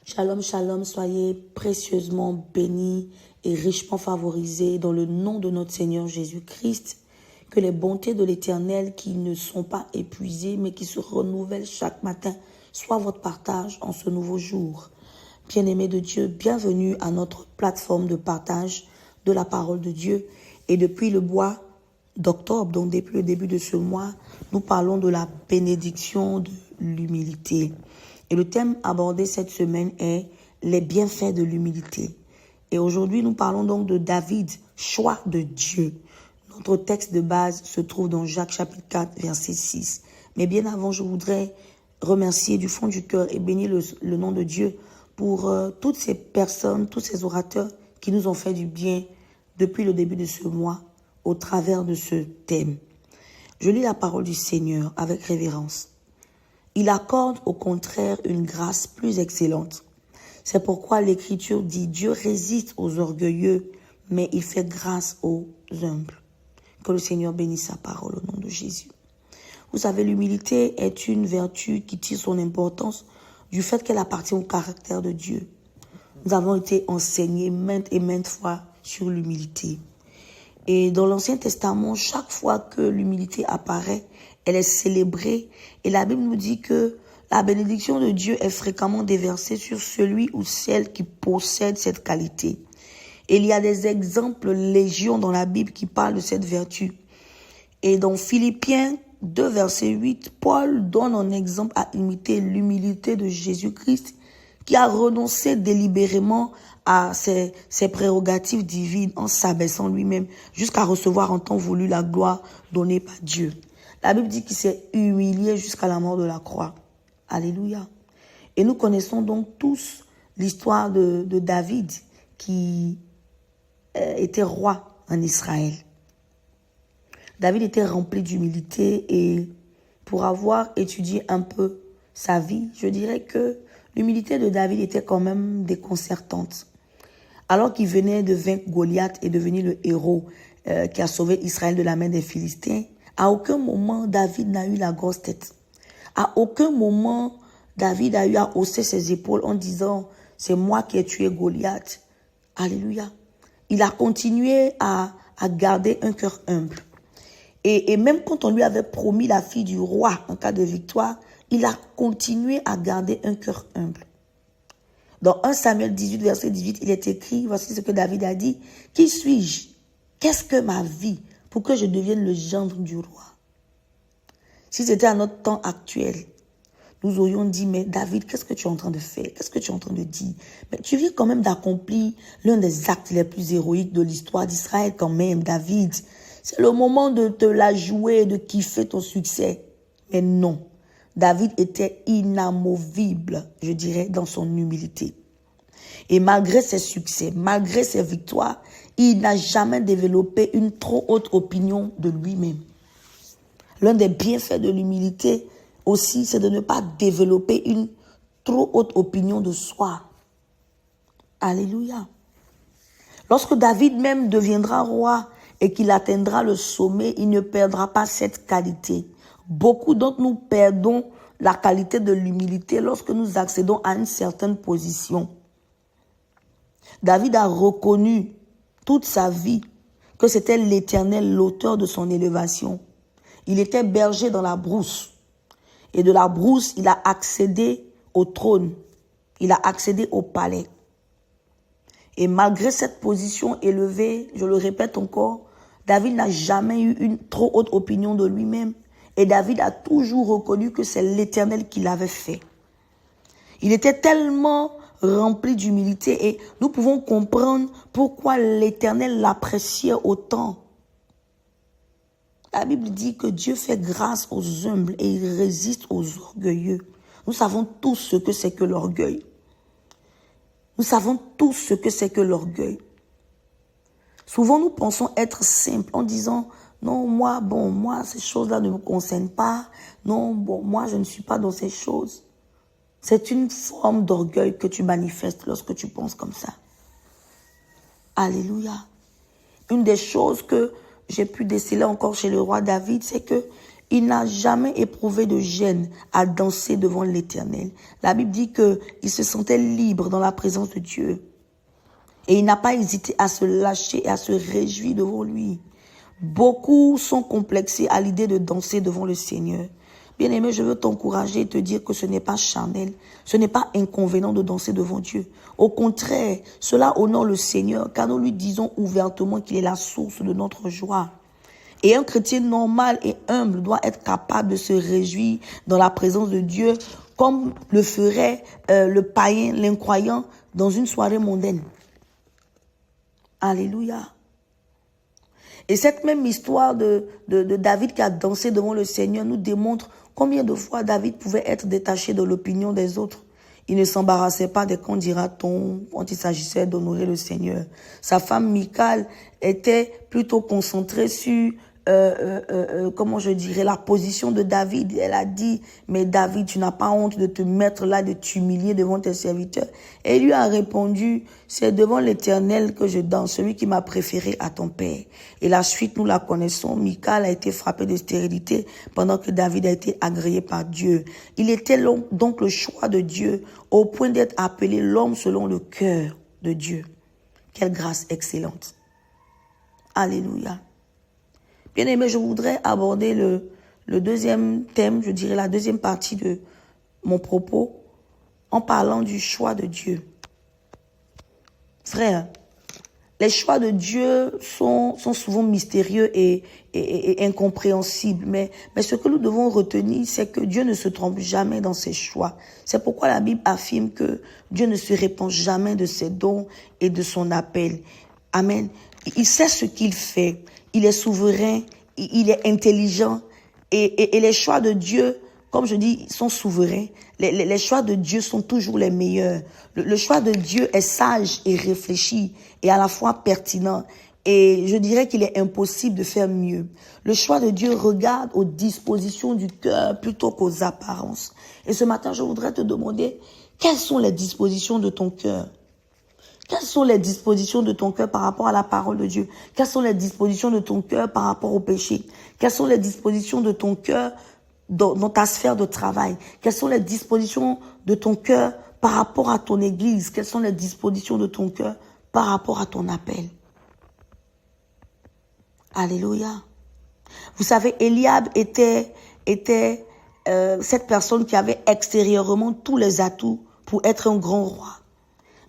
Shalom, shalom, soyez précieusement bénis et richement favorisés dans le nom de notre Seigneur Jésus-Christ. Que les bontés de l'Éternel qui ne sont pas épuisées mais qui se renouvellent chaque matin soient votre partage en ce nouveau jour. Bien-aimés de Dieu, bienvenue à notre plateforme de partage de la parole de Dieu. Et depuis le mois d'octobre, donc depuis le début de ce mois, nous parlons de la bénédiction de l'humilité. Et le thème abordé cette semaine est les bienfaits de l'humilité. Et aujourd'hui, nous parlons donc de David, choix de Dieu. Notre texte de base se trouve dans Jacques chapitre 4, verset 6. Mais bien avant, je voudrais remercier du fond du cœur et bénir le nom de Dieu pour toutes ces personnes, tous ces orateurs qui nous ont fait du bien depuis le début de ce mois au travers de ce thème. Je lis la parole du Seigneur avec révérence. Il accorde au contraire une grâce plus excellente. C'est pourquoi l'Écriture dit « Dieu résiste aux orgueilleux, mais il fait grâce aux humbles ». Que le Seigneur bénisse sa parole au nom de Jésus. Vous savez, l'humilité est une vertu qui tire son importance du fait qu'elle appartient au caractère de Dieu. Nous avons été enseignés maintes et maintes fois sur l'humilité. Et dans l'Ancien Testament, chaque fois que l'humilité apparaît, elle est célébrée. Et la Bible nous dit que la bénédiction de Dieu est fréquemment déversée sur celui ou celle qui possède cette qualité. Et il y a des exemples légion dans la Bible qui parlent de cette vertu. Et dans Philippiens 2, verset 8, Paul donne un exemple à imiter l'humilité de Jésus-Christ qui a renoncé délibérément à ses prérogatives divines en s'abaissant lui-même jusqu'à recevoir en temps voulu la gloire donnée par Dieu. La Bible dit qu'il s'est humilié jusqu'à la mort de la croix. Alléluia. Et nous connaissons donc tous l'histoire de David qui était roi en Israël. David était rempli d'humilité et pour avoir étudié un peu sa vie, je dirais que l'humilité de David était quand même déconcertante. Alors qu'il venait de vaincre Goliath et devenir le héros qui a sauvé Israël de la main des Philistins, à aucun moment David n'a eu la grosse tête. À aucun moment David a eu à hausser ses épaules en disant « c'est moi qui ai tué Goliath ». Alléluia. Il a continué à garder un cœur humble. Et même quand on lui avait promis la fille du roi en cas de victoire, il a continué à garder un cœur humble. Dans 1 Samuel 18, verset 18, il est écrit, voici ce que David a dit, « Qui suis-je? Qu'est-ce que ma vie pour que je devienne le gendre du roi ?» Si c'était à notre temps actuel, nous aurions dit, mais David, qu'est-ce que tu es en train de faire? Qu'est-ce que tu es en train de dire? Mais tu viens quand même d'accomplir l'un des actes les plus héroïques de l'histoire d'Israël quand même, David. C'est le moment de te la jouer, de kiffer ton succès. Mais non, David était inamovible, je dirais, dans son humilité. Et malgré ses succès, malgré ses victoires, il n'a jamais développé une trop haute opinion de lui-même. L'un des bienfaits de l'humilité aussi, c'est de ne pas développer une trop haute opinion de soi. Alléluia. Lorsque David même deviendra roi et qu'il atteindra le sommet, il ne perdra pas cette qualité. Beaucoup d'entre nous perdons la qualité de l'humilité lorsque nous accédons à une certaine position. David a reconnu toute sa vie que c'était l'Éternel l'auteur de son élévation. Il était berger dans la brousse. Et de la brousse, il a accédé au trône. Il a accédé au palais. Et malgré cette position élevée, je le répète encore, David n'a jamais eu une trop haute opinion de lui-même. Et David a toujours reconnu que c'est l'Éternel qui l'avait fait. Il était tellement rempli d'humilité et nous pouvons comprendre pourquoi l'Éternel l'appréciait autant. La Bible dit que Dieu fait grâce aux humbles et il résiste aux orgueilleux. Nous savons tous ce que c'est que l'orgueil. Nous savons tous ce que c'est que l'orgueil. Souvent, nous pensons être simples en disant « Non, moi, ces choses-là ne me concernent pas. Non, moi, je ne suis pas dans ces choses. » C'est une forme d'orgueil que tu manifestes lorsque tu penses comme ça. Alléluia. Une des choses que j'ai pu déceler encore chez le roi David, c'est que Il n'a jamais éprouvé de gêne à danser devant l'Éternel. La Bible dit qu'il se sentait libre dans la présence de Dieu. Et il n'a pas hésité à se lâcher et à se réjouir devant lui. Beaucoup sont complexés à l'idée de danser devant le Seigneur. Bien-aimé, je veux t'encourager et te dire que ce n'est pas charnel, ce n'est pas inconvénient de danser devant Dieu. Au contraire, cela honore le Seigneur, car nous lui disons ouvertement qu'il est la source de notre joie. Et un chrétien normal et humble doit être capable de se réjouir dans la présence de Dieu, comme le ferait le païen, l'incroyant, dans une soirée mondaine. Alléluia. Et cette même histoire de David qui a dansé devant le Seigneur nous démontre combien de fois David pouvait être détaché de l'opinion des autres. Il ne s'embarrassait pas des qu'en dira-t-on quand il s'agissait d'honorer le Seigneur. Sa femme Michal était plutôt concentrée sur comment je dirais, la position de David. Elle a dit, mais David, tu n'as pas honte de te mettre là, de t'humilier devant tes serviteurs. Et il lui a répondu, c'est devant l'Éternel que je danse, celui qui m'a préféré à ton père. Et la suite, nous la connaissons. Michal a été frappée de stérilité pendant que David a été agréé par Dieu. Il était donc le choix de Dieu au point d'être appelé l'homme selon le cœur de Dieu. Quelle grâce excellente. Alléluia. Bien-aimé, je voudrais aborder le deuxième thème, je dirais la deuxième partie de mon propos, en parlant du choix de Dieu. Frère, les choix de Dieu sont souvent mystérieux et incompréhensibles. Mais ce que nous devons retenir, c'est que Dieu ne se trompe jamais dans ses choix. C'est pourquoi la Bible affirme que Dieu ne se répand jamais de ses dons et de son appel. Amen. Il sait ce qu'il fait. Il est souverain, il est intelligent et les choix de Dieu, comme je dis, sont souverains. Les choix de Dieu sont toujours les meilleurs. Le choix de Dieu est sage et réfléchi et à la fois pertinent. Et je dirais qu'il est impossible de faire mieux. Le choix de Dieu regarde aux dispositions du cœur plutôt qu'aux apparences. Et ce matin, je voudrais te demander, quelles sont les dispositions de ton cœur? Quelles sont les dispositions de ton cœur par rapport à la parole de Dieu? Quelles sont les dispositions de ton cœur par rapport au péché? Quelles sont les dispositions de ton cœur dans ta sphère de travail? Quelles sont les dispositions de ton cœur par rapport à ton église? Quelles sont les dispositions de ton cœur par rapport à ton appel? Alléluia. Vous savez, Eliab était cette personne qui avait extérieurement tous les atouts pour être un grand roi.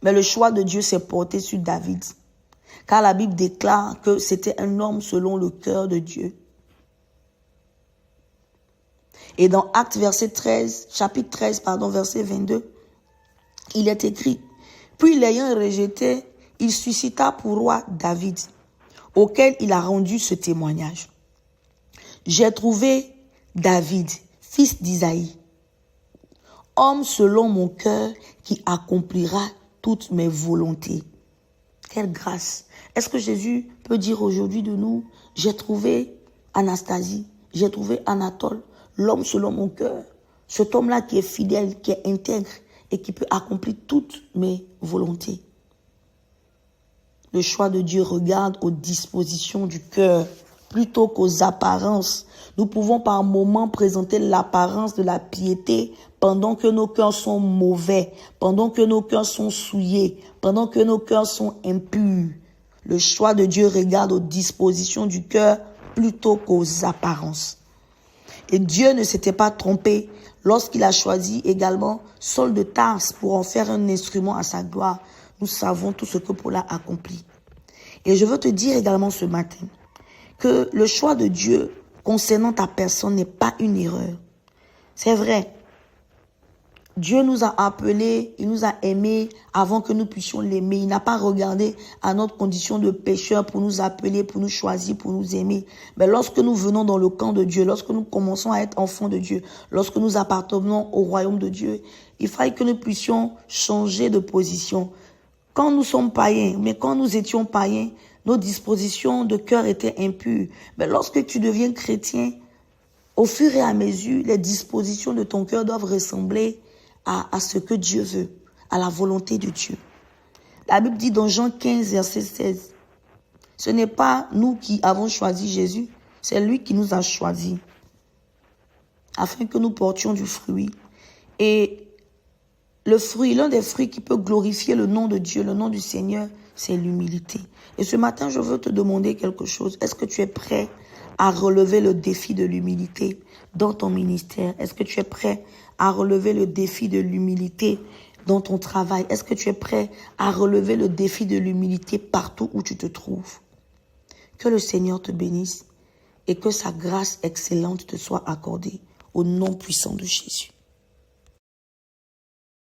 Mais le choix de Dieu s'est porté sur David. Car la Bible déclare que c'était un homme selon le cœur de Dieu. Et dans Actes chapitre 13, verset 22, il est écrit, « Puis l'ayant rejeté, il suscita pour roi David, auquel il a rendu ce témoignage. J'ai trouvé David, fils d'Isaïe, homme selon mon cœur qui accomplira toutes mes volontés. » Quelle grâce. Est-ce que Jésus peut dire aujourd'hui de nous, j'ai trouvé Anastasie, j'ai trouvé Anatole, l'homme selon mon cœur, cet homme-là qui est fidèle, qui est intègre et qui peut accomplir toutes mes volontés. Le choix de Dieu regarde aux dispositions du cœur plutôt qu'aux apparences. Nous pouvons par moments présenter l'apparence de la piété pendant que nos cœurs sont mauvais, pendant que nos cœurs sont souillés, pendant que nos cœurs sont impurs. Le choix de Dieu regarde aux dispositions du cœur plutôt qu'aux apparences. Et Dieu ne s'était pas trompé lorsqu'il a choisi également Saul de Tarse pour en faire un instrument à sa gloire. Nous savons tout ce que Paul a accompli. Et je veux te dire également ce matin que le choix de Dieu concernant ta personne n'est pas une erreur. C'est vrai. Dieu nous a appelés, il nous a aimés avant que nous puissions l'aimer. Il n'a pas regardé à notre condition de pécheur pour nous appeler, pour nous choisir, pour nous aimer. Mais lorsque nous venons dans le camp de Dieu, lorsque nous commençons à être enfants de Dieu, lorsque nous appartenons au royaume de Dieu, il fallait que nous puissions changer de position. Quand nous sommes païens, mais quand nous étions païens, nos dispositions de cœur étaient impures. Mais lorsque tu deviens chrétien, au fur et à mesure, les dispositions de ton cœur doivent ressembler à ce que Dieu veut, à la volonté de Dieu. La Bible dit dans Jean 15, verset 16, ce n'est pas nous qui avons choisi Jésus, c'est lui qui nous a choisis. afin que nous portions du fruit. Et le fruit, l'un des fruits qui peut glorifier le nom de Dieu, le nom du Seigneur, c'est l'humilité. Et ce matin, je veux te demander quelque chose. Est-ce que tu es prêt à relever le défi de l'humilité dans ton ministère? Est-ce que tu es prêt à relever le défi de l'humilité dans ton travail? Est-ce que tu es prêt à relever le défi de l'humilité partout où tu te trouves? Que le Seigneur te bénisse et que sa grâce excellente te soit accordée au nom puissant de Jésus.